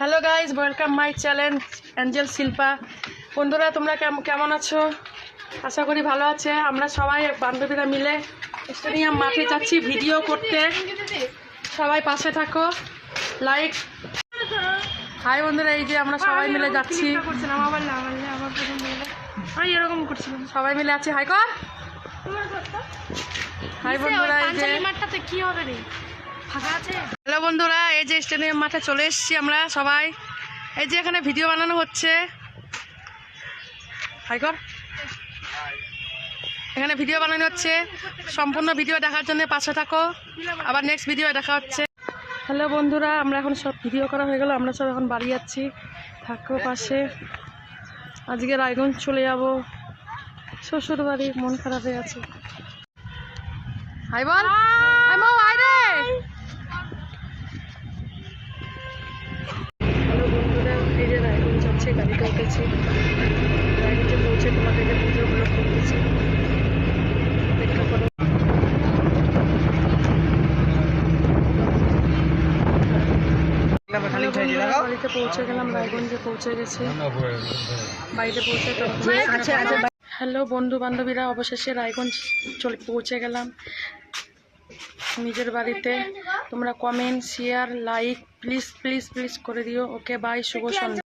Hello guys, welcome my channel Angel Shilpa. বন্ধুরা তোমরা কেমন আছো? আশা করি ভালো আছে। আমরা সবাই বান্ধবীরা মিলে স্টেডিয়াম মাঠে যাচ্ছি ভিডিও করতে। সবাই পাশে থাকো, লাইক। হাই বন্ধুরা, এই যে আমরা সবাই মিলে যাচ্ছি। এরকম করছিলাম, সবাই মিলে আছি। হাই কর, হাই বন্ধুরা। এই যে মাঠটাতে কি হবে রে, ফাঁকা আছে। হ্যালো বন্ধুরা, এই যে স্টেডিয়াম মাঠে চলে এসেছি আমরা সবাই। এই যে এখানে ভিডিও বানানো হচ্ছে। হাই কর। এখানে ভিডিও বানানো হচ্ছে। সম্পূর্ণ ভিডিও দেখার জন্য পাশে থাকো। আবার নেক্সট ভিডিও দেখা হচ্ছে। হ্যালো বন্ধুরা, আমরা এখন সব ভিডিও করা হয়ে গেল। আমরা সব এখন বাড়ি যাচ্ছি, থাকো পাশে। আজকে রায়গঞ্জ চলে যাব, শ্বশুর বাড়ি। মন খারাপ হয়ে আছে। হাই বল, হাই মৌ, হাই রে। হ্যালো বন্ধুরা, এই যে রায়গঞ্জ যাচ্ছে, গাড়িতে উঠেছি। রায়গঞ্জে পৌঁছে তোমাদেরকে ভিডিওগুলো করতেছি, অপেক্ষা করো। বাড়িতে পৌঁছে গেলাম, রায়গঞ্জে পৌঁছে গেছি, বাড়িতে পৌঁছে। হ্যালো বন্ধু বান্ধবীরা, অবশেষে রায়গঞ্জ পৌঁছে গেলাম নিজের বাড়িতে। তোমরা comment, share, like please please please করে দিও। ওকে বাই, শুভ সন্ধ্যা।